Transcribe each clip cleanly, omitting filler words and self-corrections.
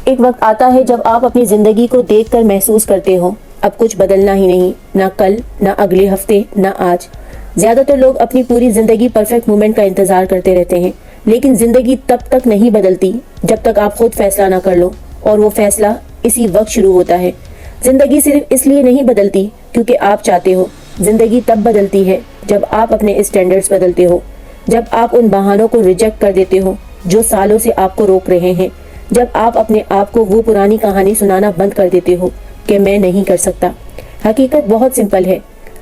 ایک وقت آتا ہے جب آپ اپنی زندگی کو دیکھ کر محسوس کرتے ہو اب کچھ بدلنا ہی نہیں، نہ کل، نہ اگلے ہفتے، نہ آج۔ زیادہ تر لوگ اپنی پوری زندگی پرفیکٹ مومنٹ کا انتظار کرتے رہتے ہیں، لیکن زندگی تب تک نہیں بدلتی جب تک آپ خود فیصلہ نہ کر لو، اور وہ فیصلہ اسی وقت شروع ہوتا ہے۔ زندگی صرف اس لیے نہیں بدلتی کیونکہ آپ چاہتے ہو، زندگی تب بدلتی ہے جب آپ اپنے اسٹینڈرڈز بدلتے ہو، جب آپ ان بہانوں کو ریجیکٹ کر دیتے ہو جو سالوں سے آپ کو روک رہے ہیں، جب آپ اپنے آپ کو وہ پرانی کہانی سنانا بند کر دیتے ہو کہ میں نہیں کر سکتا۔ حقیقت بہت سمپل ہے،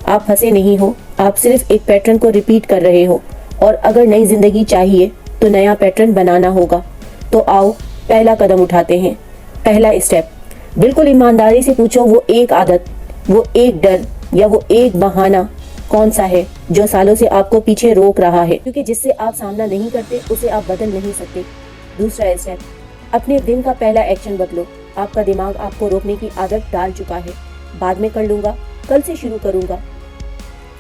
آپ پھنسے نہیں ہو، آپ صرف ایک پیٹرن کو ریپیٹ کر رہے ہو، اور اگر نئی زندگی چاہیے تو نیا پیٹرن بنانا ہوگا۔ تو آؤ پہلا قدم اٹھاتے ہیں، پہلا اسٹیپ۔ بالکل ایمانداری سے پوچھو، وہ ایک عادت، وہ ایک ڈر، یا وہ ایک بہانہ کون سا ہے جو سالوں سے آپ کو پیچھے روک رہا ہے؟ کیونکہ جس سے آپ سامنا نہیں کرتے اسے آپ بدل نہیں سکتے۔ دوسرا اسٹیپ، اپنے دن کا پہلا ایکشن بدلو۔ آپ کا دماغ آپ کو روکنے کی عادت ڈال چکا ہے، بعد میں کر لوں گا، کل سے شروع کروں گا،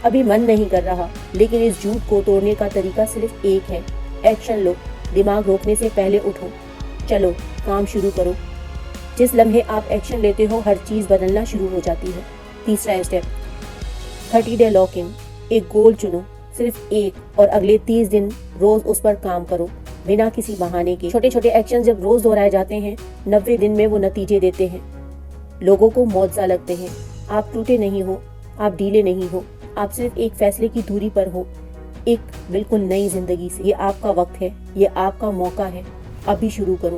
ابھی من نہیں کر رہا۔ لیکن اس جھوٹ کو توڑنے کا طریقہ صرف ایک ہے، ایکشن لو۔ دماغ روکنے سے پہلے اٹھو، چلو کام شروع کرو۔ جس لمحے آپ ایکشن لیتے ہو ہر چیز بدلنا شروع ہو جاتی ہے۔ تیسرا اسٹیپ، 30 ڈے لاک ان۔ ایک گول چنو، صرف ایک، اور اگلے 30 دن روز اس پر کام کرو بنا کسی بہانے کے۔ چھوٹے چھوٹے ایکشن جب روز دہرائے جاتے ہیں 90 دن میں وہ نتیجے دیتے ہیں۔ لوگوں کو معجزہ لگتے ہیں۔ آپ ٹوٹے نہیں ہو، آپ ڈھیلے نہیں ہو، آپ صرف ایک فیصلے کی دوری پر ہو، ایک بالکل نئی زندگی سے۔ یہ آپ کا وقت ہے، یہ آپ کا موقع ہے، ابھی شروع کرو۔